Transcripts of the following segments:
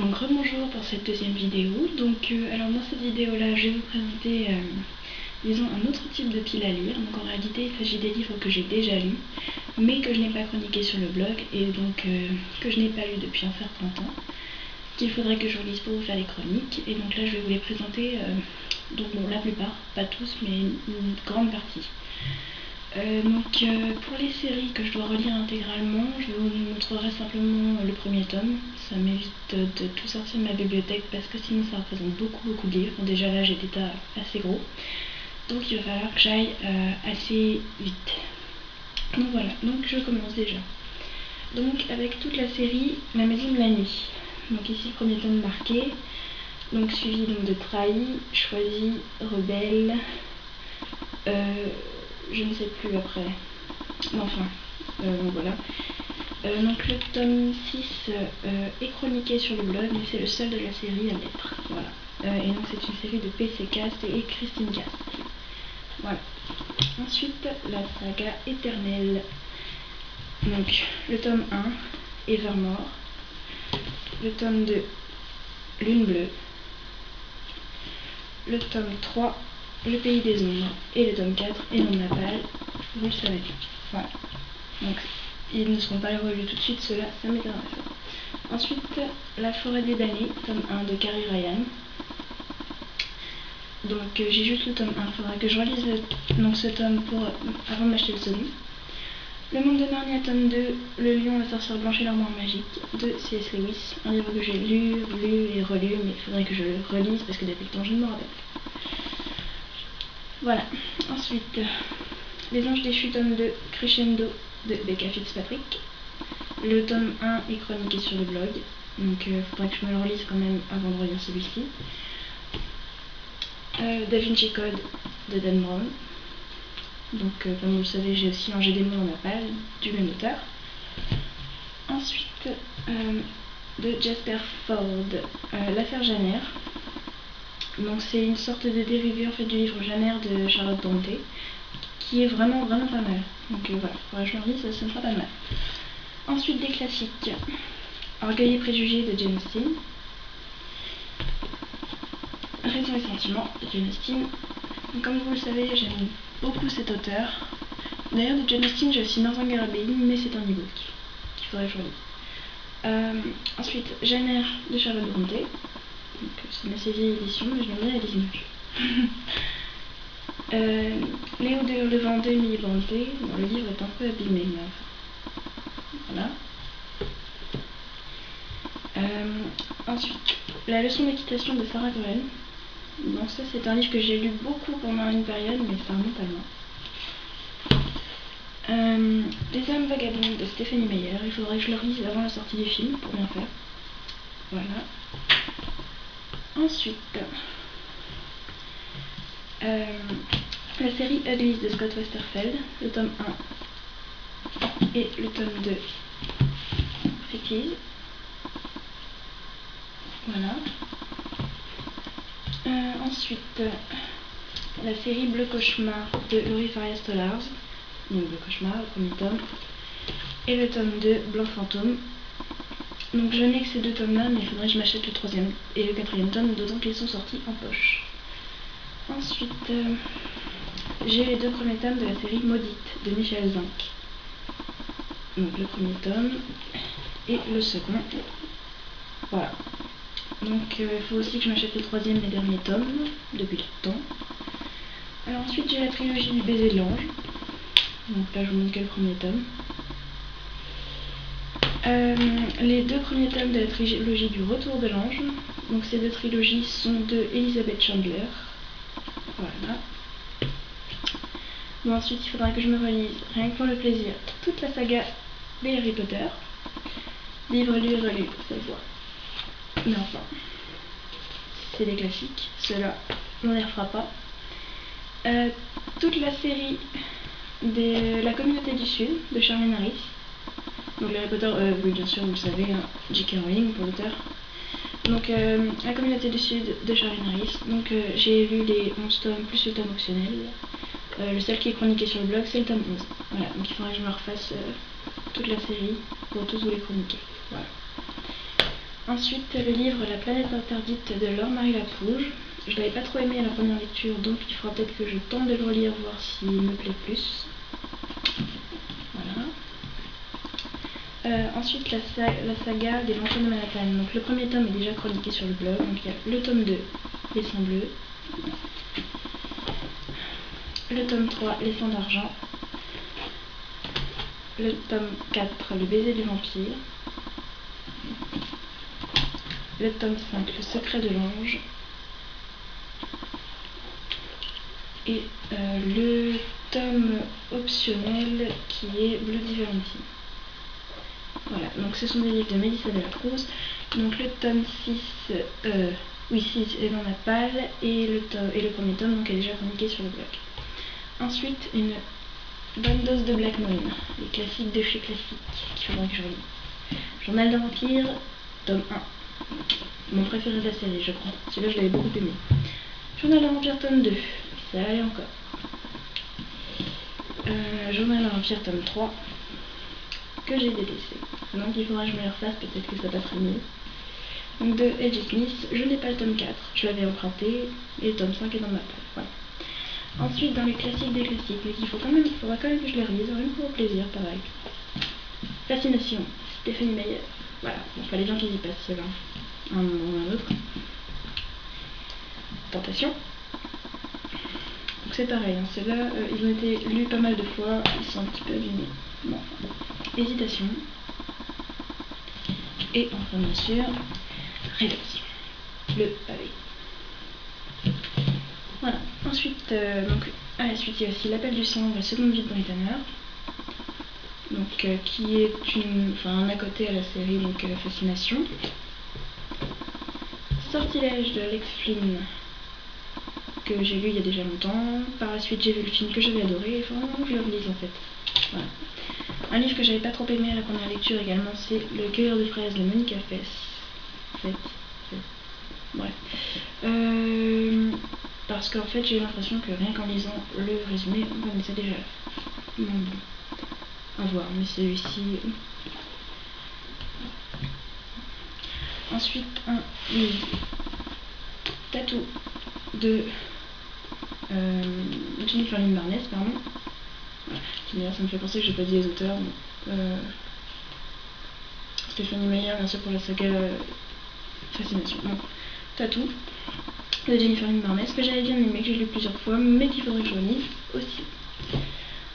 Donc rebonjour pour cette deuxième vidéo. Alors dans cette vidéo là je vais vous présenter disons un autre type de pile à lire. Donc en réalité il s'agit des livres que j'ai déjà lus mais que je n'ai pas chroniqué sur le blog et donc que je n'ai pas lu depuis un certain temps, qu'il faudrait que je relise pour vous faire les chroniques. Et donc là je vais vous les présenter, donc bon, la plupart, pas tous mais une grande partie. Pour les séries que je dois relire intégralement, je vous montrerai simplement le premier tome. Ça m'évite de tout sortir de ma bibliothèque parce que sinon ça représente beaucoup de livres. Déjà là j'ai des tas assez gros, donc il va falloir que j'aille assez vite. Donc voilà, donc je commence déjà. Donc avec toute la série La Maison de la Nuit. Donc ici le premier tome marqué, donc suivi donc de Trahi, Choisi, Rebelle, je ne sais plus après. Enfin, voilà. Donc le tome 6 est chroniqué sur le blog, mais c'est le seul de la série à l'être. Voilà. Et donc c'est une série de PC Cast et Christine Cast. Voilà. Ensuite, la saga éternelle. Donc le tome 1, Evermore. Le tome 2, Lune bleue. Le tome 3, Le pays des ombres. Et le tome 4, Élan de Napal. Vous le savez. Voilà. Donc ils ne seront pas relus tout de suite, ceux-là, ça m'étonnerait. Ensuite, La forêt des damnés, tome 1 de Carrie Ryan. Donc j'ai juste le tome 1, il faudra que je relise ce tome avant de m'acheter le second. Le monde de Narnia, tome 2, Le lion, la sorcière blanche et l'armoire magique de C.S. Lewis. Un livre que j'ai lu et relu, mais il faudrait que je le relise parce que depuis le temps je ne me rappelle plus. Voilà. Ensuite, Les Anges déchus, tome 2, Crescendo de Becca Fitzpatrick. Le tome 1 est chroniqué sur le blog, donc il faudrait que je me le relise quand même avant de relire celui-ci. Da Vinci Code de Dan Brown. Donc comme vous le savez, j'ai aussi un GD en Napal du même auteur. Ensuite, de Jasper Ford, L'affaire Janer. Donc c'est une sorte de dérivé en fait du livre Janer de Charlotte Brontë, qui est vraiment pas mal. Donc voilà, faudrait que je me relise, ça me fera pas mal. Ensuite, des classiques. Orgueil et préjugés de Jane Austen. Raison et sentiment de Jane Austen. Comme vous le savez, j'aime beaucoup cet auteur. D'ailleurs, de Jane Austen, j'ai aussi Northanger Abbey, mais c'est un e-book qu'il faudrait que je relise. Ensuite, Janer de Charlotte Brontë. C'est une assez vieille édition, mais je l'aime bien les images. Léo de Hurlevent de Emily Brontë. Bon, le livre est un peu abîmé, mais enfin, voilà. Ensuite, La leçon d'équitation de Sarah Cohen. Donc ça c'est un livre que j'ai lu beaucoup pendant une période, mais ça remonte à loin. Les âmes vagabondes de Stephenie Meyer. Il faudrait que je le relise avant la sortie du film pour bien faire. Voilà. Ensuite, la série Uglies de Scott Westerfeld, le tome 1 et le tome 2 Fictise. Voilà. Ensuite, la série Bleu Cauchemar de Laurie Faria Stollars. Donc Bleu Cauchemar, le premier tome. Et le tome 2, Blanc Fantôme. Donc je n'ai que ces deux tomes-là, mais il faudrait que je m'achète le troisième et le quatrième tome, d'autant qu'ils sont sortis en poche. Ensuite, j'ai les deux premiers tomes de la série Maudite de Michel Zinc. Donc le premier tome et le second. Voilà. Donc il faut aussi que je m'achète le troisième et dernier tome, depuis le temps. Alors ensuite j'ai la trilogie du baiser de l'ange. Donc là je vous montre que le premier tome. Les deux premiers tomes de la trilogie du retour de l'ange. Donc ces deux trilogies sont de Elizabeth Chandler. Voilà. Bon, ensuite il faudra que je me relise, rien que pour le plaisir, toute la saga des Harry Potter. Livre lu et relu, ça se voit. Mais enfin, c'est des classiques, ceux-là, on les refera pas. Toute la série de La Communauté du Sud de Charlene Harris. Donc les Harry Potter, oui bien sûr vous le savez, hein, J.K. Rowling pour l'auteur. Donc La Communauté du Sud de Charlene Harris. Donc j'ai lu les 11 tomes plus le tome optionnel. Le seul qui est chroniqué sur le blog c'est le tome 11. Voilà, donc il faudrait que je me refasse toute la série pour tous vous les chroniquer. Voilà. Ensuite, le livre La planète interdite de Laure-Marie Lapouge. Je l'avais pas trop aimé à la première lecture, donc il faudra peut-être que je tente de le relire, voir s'il me plaît plus. Voilà. Ensuite, la saga des Vampires de Manhattan. Donc le premier tome est déjà chroniqué sur le blog. Donc il y a le tome 2, Les Sangs Bleus. Le tome 3, Les Sangs d'Argent. Le tome 4, Le Baiser du Vampire. Le tome 5, Le Secret de l'Ange. Et le tome optionnel qui est Bloody Valentine. Voilà, donc ce sont des livres de Mélissa Delacruz. Donc le tome 6, 6 est dans la palle, et le premier tome donc, est déjà chroniqué sur le blog. Ensuite, une bonne dose de Black Moon, les classiques de chez Classique, qu'il faudra que je relis. Journal d'un vampire, tome 1. Mon préféré de la série, je crois. Celui-là, je l'avais beaucoup aimé. Journal d'un vampire, tome 2. Ça allait encore. Journal d'un vampire, tome 3. Que j'ai délaissé. Donc il faudra que je me le refasse, peut-être que ça passera mieux. Donc de H.G. Smith, je n'ai pas le tome 4, je l'avais emprunté, et le tome 5 est dans ma poche. Voilà. Ensuite, dans les classiques des classiques, mais il faudra quand même que je les relise, rien que pour le plaisir, pareil. Fascination, Stéphanie Meyer. Voilà, bon, fallait bien qu'ils y passent ceux-là, un moment ou un autre. Tentation. Donc c'est pareil, hein, ceux-là, ils ont été lus pas mal de fois, ils sont un petit peu abîmés. Bon, Hésitation. Et enfin, bien sûr, Révélation. Le pavé. Voilà. Ensuite, donc, à la suite, il y a aussi L'Appel du sang, la seconde vie de Britanner. Donc, qui est un à côté à la série, donc Fascination. Sortilège de Alex Flynn, que j'ai lu il y a déjà longtemps. Par la suite, j'ai vu le film que j'avais adoré, il faut vraiment que je le relise en fait. Voilà. Un livre que j'avais pas trop aimé à la première lecture également, c'est Le cueilleur de fraises de Monica Bref. Parce qu'en fait, j'ai eu l'impression que rien qu'en lisant le résumé, on connaissait déjà la fin. Bon, à voir, mais celui-ci. Ensuite, un livre Tattoo de Jennifer Lynn Barnes, pardon. Voilà. Ça me fait penser que j'ai pas dit les auteurs. Stéphanie Meyer, bien sûr, pour la saga Fascination. Bon. Tattoo de Jennifer Lynn Barnes, que j'avais bien aimé, que j'ai lu plusieurs fois, mais qu'il faudrait que je relise aussi.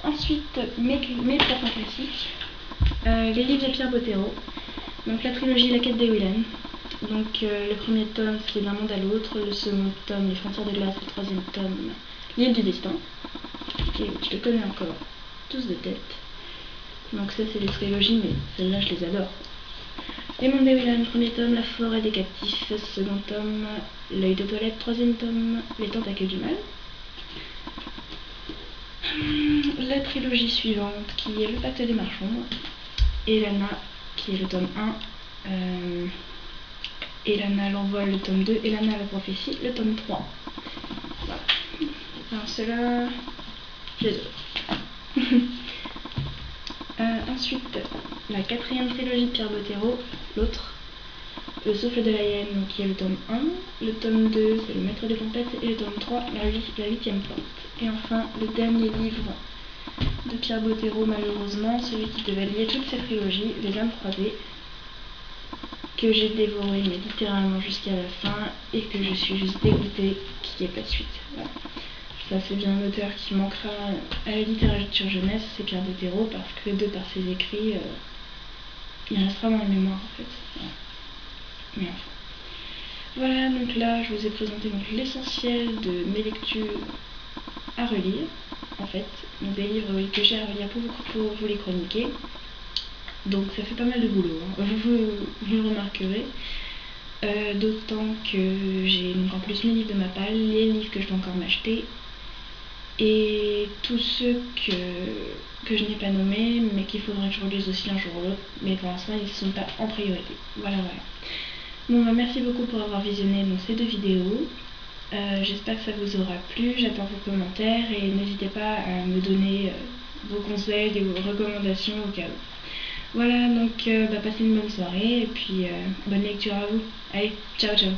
Ensuite, mes propres classiques, les livres de Pierre Bottero, donc la trilogie La quête des Willan. Donc le premier tome, c'est D'un monde à l'autre, le second tome, Les frontières de glace, le troisième tome, L'île du destin, et je le connais encore, tous de tête. Donc ça c'est les trilogies, mais celles-là je les adore. Les mondes des Willan, premier tome, La forêt des captifs, second tome, L'œil de toilette, troisième tome, Les tentacules du mal. La trilogie suivante, qui est Le pacte des marchands, Elana, qui est le tome 1, Elana l'envol, le tome 2, Elana la prophétie, le tome 3. Voilà. Alors ceux-là, je les adore. Ensuite, la quatrième trilogie de Pierre Bottero, l'autre, Le souffle de la hyène, qui est le tome 1, le tome 2, c'est Le maître des tempêtes, et le tome 3, la huitième porte. Et enfin, le dernier livre de Pierre Bottero, malheureusement, celui qui devait lier toutes ces trilogies, Les âmes croisées, que j'ai dévoré mais littéralement jusqu'à la fin, et que je suis juste dégoûtée qu'il n'y ait pas de suite. Voilà. Ça c'est bien un auteur qui manquera à la littérature jeunesse, c'est Pierre Bottero, parce que de par ses écrits, il restera dans la mémoire en fait. Voilà. Mais enfin. Voilà, donc là je vous ai présenté l'essentiel de mes lectures à relire, en fait, donc des livres que j'ai à relire pour vous les chroniquer. Donc ça fait pas mal de boulot, hein. Vous le remarquerez. D'autant que j'ai donc en plus mes livres de ma palle, les livres que je dois encore m'acheter, et tous ceux que je n'ai pas nommés, mais qu'il faudrait que je relise aussi un jour ou l'autre, mais pour l'instant ils ne sont pas en priorité. Voilà. Bon, bah, merci beaucoup pour avoir visionné ces deux vidéos. J'espère que ça vous aura plu, j'attends vos commentaires, et n'hésitez pas à me donner vos conseils et vos recommandations au cas où. Voilà, donc passez une bonne soirée et puis bonne lecture à vous. Allez, ciao ciao.